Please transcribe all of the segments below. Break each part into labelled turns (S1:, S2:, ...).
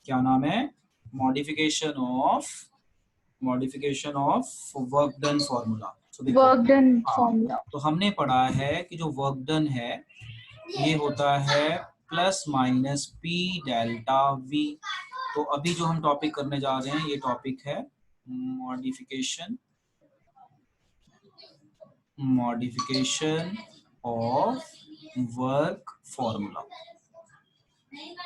S1: क्या नाम है? Modification of work done formula. तो देखो,
S2: वर्क डन
S1: हाँ,
S2: फॉर्मूला।
S1: तो हमने पढ़ा है कि जो वर्क डन है ये होता है plus minus P delta we. तो अभी जो हम टॉपिक करने जा रहे हैं ये टॉपिक है मॉडिफिकेशन ऑफ वर्क फॉर्मूला।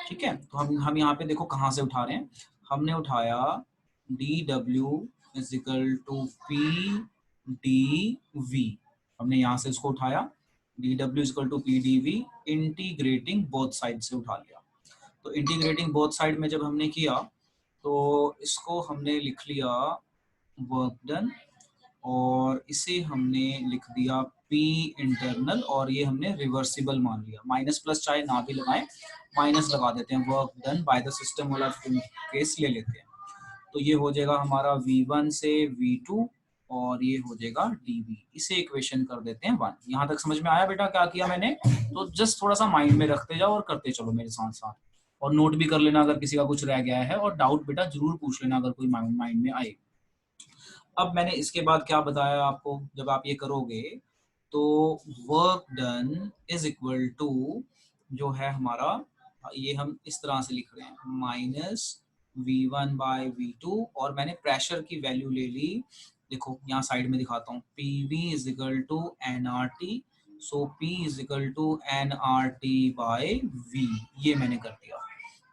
S1: ठीक है, तो हम यहाँ पे देखो कहाँ से उठा रहे हैं। हमने उठाया D W is equal to P D V. हमने यहाँ से इसको उठाया D W is equal to P D V, integrating both side से उठा लिया। तो इंटीग्रेटिंग बोथ साइड में जब हमने किया तो इसको हमने लिख लिया वर्क डन, और इसे हमने लिख दिया P इंटरनल, और ये हमने रिवर्सिबल मान लिया। माइनस प्लस चाहे ना भी लगाएं, माइनस लगा देते हैं, work done by the system वाला केस ले लेते हैं। तो ये हो जाएगा हमारा V1 से V2, और ये हो जाएगा dV। इसे इक्वेशन कर देते हैं 1। यहाँ तक समझ में आया बेटा क्या किया मैंने? तो जस्ट थोड़ा सा माइंड में रखते जाओ और करते चलो मेरे साथ साथ, और नोट भी कर लेना अगर किसी का कुछ रह गया है, और डाउट बेटा जरूर पूछ लेना अगर कोई माइंड में आए। अब मैंने इसके बाद क्या बताया आपको, जब आप ये करोगे तो work done is equal to जो है हमारा, ये हम इस तरह से लिख रहे हैं माइनस V1 बाय V2, और मैंने प्रेशर की वैल्यू ले ली। देखो यहाँ साइड में दिखाता हूँ, PV is equal to NRT, so P is equal to NRT by V। ये मैंने कर दिया,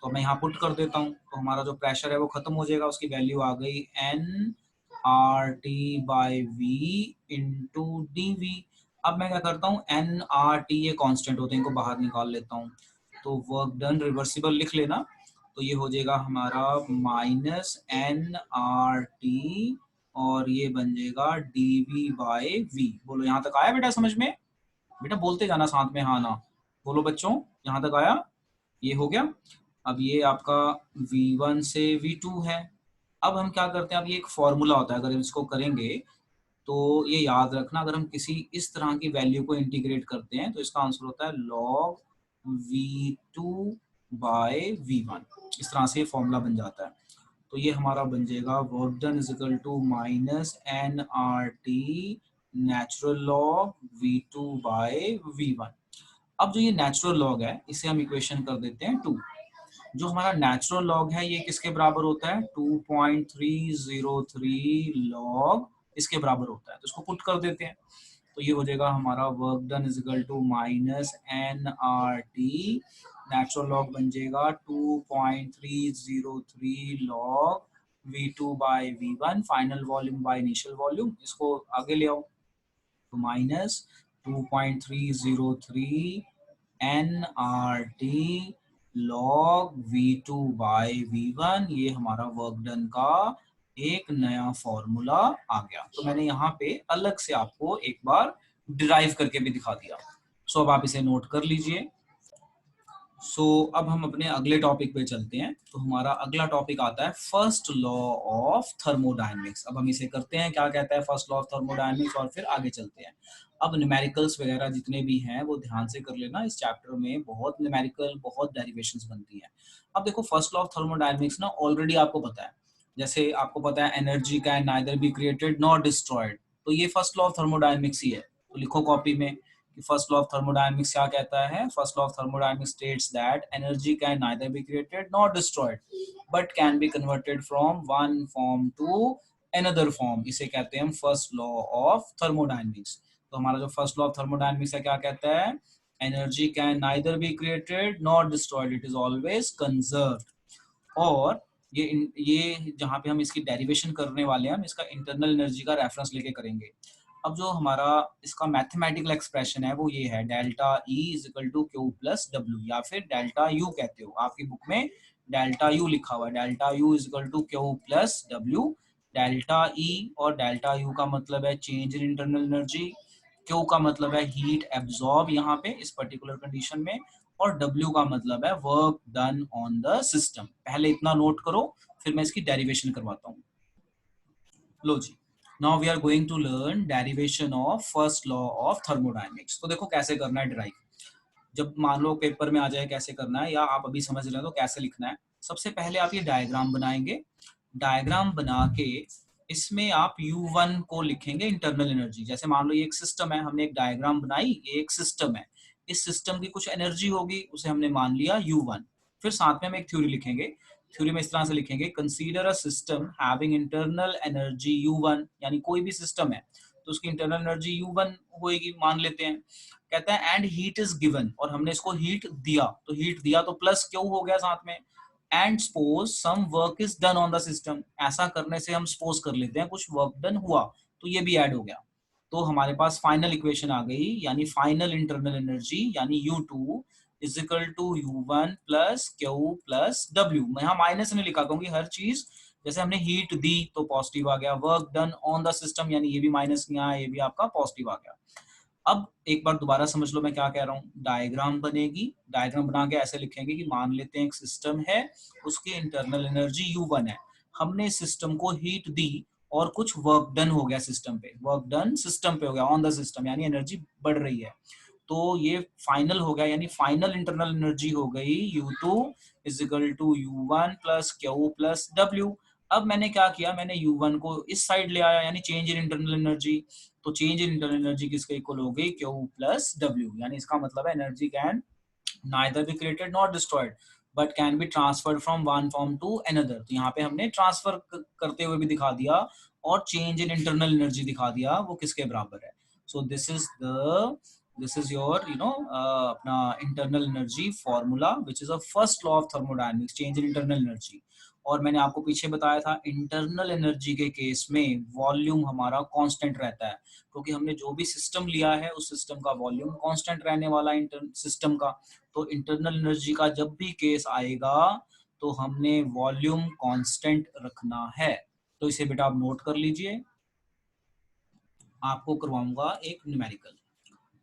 S1: तो मैं यहाँ पुट कर देता हूँ, तो हमारा जो प्रेशर है वो खत्म हो जाएगा, उसकी वैल्यू आ गई NRT by V into DV। अब मैं क्या करता हूँ, NRT ये कांस्टेंट होते हैं, इनको बाहर निकाल लेता हूँ, तो वर्क डन रिवर्सिबल लिख लेना। तो ये हो जाएगा हमारा माइनस NRT, और ये बन जाएगा DV बाय V। बोलो यहाँ तक आया बेटा समझ में? बेटा बोलते जाना साथ में, हाँ ना, बोलो बच्चों, यहाँ तक आया? ये हो गया। अब ये आपका V1 से V2 है। अब हम क्या करते हैं, अब ये एक फॉर्मूला होता है, अगर इसको करेंगे तो ये याद रखना, अगर हम किसी इस तरह की वैल्यू को इंटीग्रेट करते हैं तो इसका आंसर होता है log V2 बाय V1। इस तरह से ये फॉर्मूला बन जाता है। तो ये हमारा बन जाएगा work done is equal to minus NRT natural log V2 by V1। अब जो ये नेचुरल लॉग है इसे हम इक्वेशन कर देते हैं 2। जो हमारा नेचुरल लॉग है ये किसके बराबर होता है? 2.303 लॉग इसके बराबर होता है, तो इसको पुट कर देते हैं। तो ये हो जाएगा हमारा work done is equal to minus NRT, natural log बन जाएगा 2.303 log V2 by V1, final volume by initial volume. इसको आगे ले आओ, तो minus 2.303 NRT log V2 by V1। ये हमारा वर्क डन का एक नया फॉर्मूला आ गया। तो मैंने यहाँ पे अलग से आपको एक बार डिराइव करके भी दिखा दिया। सो अब आप इसे नोट कर लीजिए। अब हम अपने अगले टॉपिक पे चलते हैं। तो हमारा अगला टॉपिक आता है फर्स्ट लॉ ऑफ थर्मोडायनेमिक्स। अब हम इसे करते हैं, क्या कहता है फर्स्ट लॉ ऑफ थर्मोडायनेमिक्स, और फिर आगे चलते हैं। अब न्यूमेरिकल्स वगैरह जितने भी हैं वो ध्यान से कर लेना, इस चैप्टर में बहुत न्यूमेरिकल, बहुत डेरिवेशंस बनती हैं। अब देखो फर्स्ट लॉ ऑफ थर्मोडायनेमिक्स ना ऑलरेडी आपको पता है, जैसे आपको पता है energy can neither be created nor destroyed, तो ये फर्स्ट लॉ ऑफ थर्मोडायनेमिक्स ही है। तो लिखो कॉपी में कि फर्स्ट लॉ ऑफ थर्मोडायनेमिक्स क्या कहता है। First law of thermodynamics states that energy can neither be created nor destroyed but can be converted from one form to another form. इसे कहते हैं फर्स्ट लॉ ऑफ थर्मोडायनेमिक्स। तो हमारा जो first law of thermodynamics है क्या कहता है, energy can neither be created nor destroyed, it is always conserved. और ये जहाँ पे हम इसकी डेरिवेशन करने वाले हैं, हम इसका इंटरनल एनर्जी का रेफरेंस लेके करेंगे। अब जो हमारा इसका मैथमेटिकल एक्सप्रेशन है वो ये है, delta E is equal to Q plus W, या फिर डेल्टा यू कहते हो, आपकी बुक में डेल्टा यू लिखा हुआ है। Delta U is equal to Q plus W. Delta E और डेल्टा यू का मतलब है change in internal energy, Q का मतलब है हीट एब्जॉर्ब यहाँ पे इस पर्टिकुलर कंडीशन में, और W का मतलब है work done on the system. पहले इतना नोट करो, फिर मैं इसकी डेरिवेशन करवाता हूँ। लो जी, now we are going to learn derivation of first law of thermodynamics. तो देखो कैसे करना है डिराइव, जब मान लो पेपर में आ जाए कैसे करना है, या आप अभी समझ रहे हो तो कैसे लिखना है। सबसे पहले आप ये डायग्राम बनाएंगे। डायग्राम बना के इसमें आप U1 को लिखेंगे इंटरनल एनर्जी। जैसे मान लो ये एक सिस्टम है, हमने एक डायग्राम बनाई, ये एक सिस्टम है, इस सिस्टम की कुछ एनर्जी होगी, उसे हमने मान लिया U1। फिर साथ में हम एक थ्योरी लिखेंगे। थ्योरी में इस तरह से लिखेंगे, consider a system having internal energy U1, यानी कोई भी सिस्टम है तो उसकी इंटरनल एनर्जी U1 होगी, मान लेते हैं। कहता है एंड हीट इज गिवन, और हमने इसको हीट दिया, तो हीट दिया तो प्लस क्यू हो गया साथ में। And suppose some work is done on the system, ऐसा करने से हम सपोज कर लेते हैं कुछ वर्क डन हुआ, तो ये भी ऐड हो गया। तो हमारे पास फाइनल इक्वेशन आ गई, यानी फाइनल इंटरनल एनर्जी यानी U2 is equal to U1 plus Q plus W. मैं यहाँ माइनस नहीं लिखा, क्योंकि हर चीज जैसे हमने हीट दी तो पॉजिटिव आ गया, work done on the system यानी ये भी माइनस नहीं आया, ये भी आपका पॉजिटिव आ गया। अब एक बार दोबारा समझ लो मैं क्या कह रहा हूँ। डायग्राम बनेगी, डायग्राम बना के ऐसे लिखेंगे कि मान लेते हैं एक सिस्टम है, उसकी इंटरनल एनर्जी U1 है, हमने सिस्टम को हीट दी और कुछ वर्क डन हो गया सिस्टम पे, वर्क डन सिस्टम पे हो गया ऑन द सिस्टम, यानी एनर्जी बढ़ रही है। तो ये फाइनल हो गया, यानी फाइनल इंटरनल एनर्जी हो गई U2 is equal to U1 plus Q plus W. अब मैंने क्या किया, मैंने U1 को इस साइड ले आया, यानी चेंज इन इंटरनल एनर्जी। तो चेंज इन इंटरनल एनर्जी किसके इक्वल हो गई, क्यू प्लस डब्ल्यू। यानी इसका मतलब है energy can neither be created not destroyed but can be transferred from one form to another. तो यहाँ पे हमने ट्रांसफर करते हुए भी दिखा दिया और चेंज इन इंटरनल एनर्जी दिखा दिया वो किसके बराबर है। सो दिस इज योर अपना internal energy formula which is a first law of thermodynamics, change in internal energy. और मैंने आपको पीछे बताया था इंटरनल एनर्जी के केस में वॉल्यूम हमारा कांस्टेंट रहता है, क्योंकि हमने जो भी सिस्टम लिया है उस सिस्टम का वॉल्यूम कांस्टेंट रहने वाला सिस्टम का। तो इंटरनल एनर्जी का जब भी केस आएगा तो हमने वॉल्यूम कांस्टेंट रखना है। तो इसे बेटा आप नोट कर लीजिए, आपको करवाऊंगा एक न्यूमेरिकल।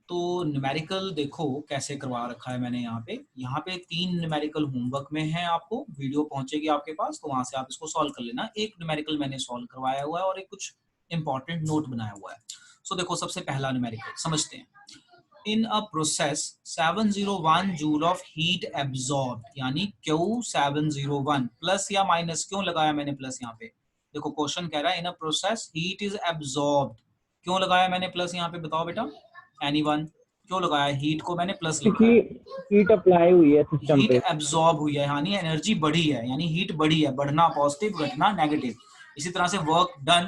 S1: तो न्यूमेरिकल देखो कैसे करवा रखा है मैंने यहाँ पे 3 न्यूमेरिकल होमवर्क में है, आपको वीडियो पहुंचेगी आपके पास, तो वहां से आप इसको सॉल्व कर लेना। एक न्यूमेरिकल मैंने सॉल्व करवाया हुआ है और एक कुछ इंपॉर्टेंट नोट बनाया हुआ है। सो देखो सबसे पहला न्यूमेरिकल समझते हैं। In a process 701 joule of heat absorb, यानी Q701 प्लस या माइनस, क्यों लगाया मैंने प्लस यहाँ पे, देखो क्वेश्चन कह रहा है in a process heat is absorb, क्यों लगाया मैंने प्लस यहाँ पे, बताओ बेटा एनीवन, क्यों लगाया, हीट को मैंने प्लस लिखा है,
S2: हीट अप्लाई हुई है सिस्टम
S1: हीट
S2: पे,
S1: एब्जॉर्ब हुई है यानी एनर्जी बढ़ी है, यानी हीट बढ़ी है, बढ़ना पॉजिटिव घटना नेगेटिव। इसी तरह से work done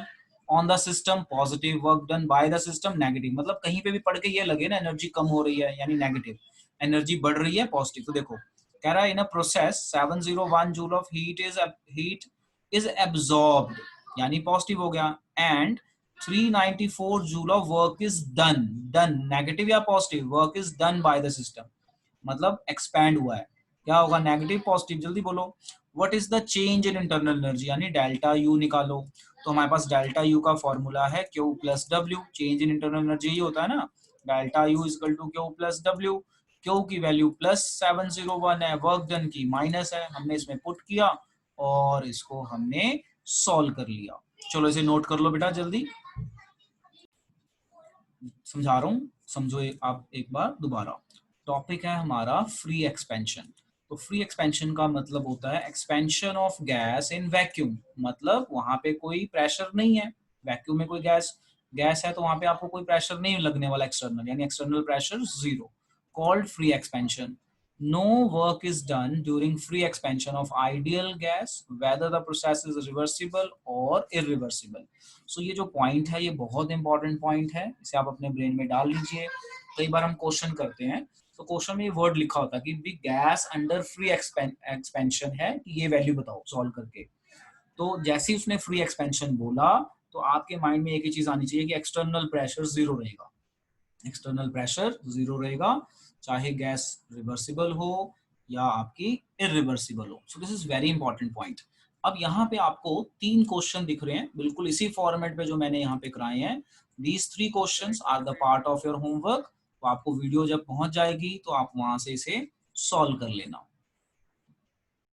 S1: on the system positive, work done by the system negative. मतलब कहीं पे भी पढ़ के ये लगे ना एनर्जी कम हो रही है यानी नेगेटिव, एनर्जी बढ़ रही है पॉजिटिव। तो देखो कह रहा है in a process 701 joule of heat is absorbed, यानी पॉजिटिव हो गया, and 394 joule of work is done, done negative या positive, work is done by the system, मतलब एक्सपैंड हुआ है। क्या होगा, नेगेटिव पॉजिटिव, जल्दी बोलो। What is the change in internal energy, यानी डेल्टा यू निकालो। तो हमारे पास डेल्टा यू का फॉर्मूला है Q plus W, change in internal energy ही होता है ना, delta U is equal to Q plus W. Q की वैल्यू प्लस 701 है, वर्क डन की माइनस है, हमने इसमें पुट किया और इसको हमने सॉल्व कर लिया। चलो इसे नोट कर लो बेटा जल्दी, समझा रहा हूँ, समझो आप एक बार दोबारा। टॉपिक है हमारा फ्री एक्सपेंशन। तो फ्री एक्सपेंशन का मतलब होता है expansion of gas in vacuum, मतलब वहां पे कोई प्रेशर नहीं है, वैक्यूम में कोई गैस है तो वहां पे आपको कोई प्रेशर नहीं लगने वाला एक्सटर्नल, यानी external pressure zero, called free expansion. No work is done during free expansion of ideal gas whether the process is reversible or irreversible। So ये जो पॉइंट है ये बहुत इंपॉर्टेंट पॉइंट है, इसे आप अपने ब्रेन में डाल लीजिए। कई बार हम क्वेश्चन करते हैं तो क्वेश्चन में ये वर्ड लिखा होता है कि गैस अंडर फ्री एक्सपेंशन है, कि ये वैल्यू बताओ सॉल्व करके। तो जैसे ही उसने फ्री एक्सपेंशन बोला तो आपके माइंड में एक ही चीज आनी चाहिए कि एक्सटर्नल प्रेशर जीरो रहेगा, एक्सटर्नल प्रेशर जीरो रहेगा, चाहे गैस रिवर्सिबल हो या आपकी इरिवर्सिबल हो। So this is very important point. अब यहाँ पे आपको 3 क्वेश्चन दिख रहे हैं बिल्कुल इसी फॉर्मेट पे जो मैंने यहाँ पे कराए हैं। These 3 questions are the part of your homework. तो आपको वीडियो जब पहुंच जाएगी तो आप वहां से इसे सॉल्व कर लेना।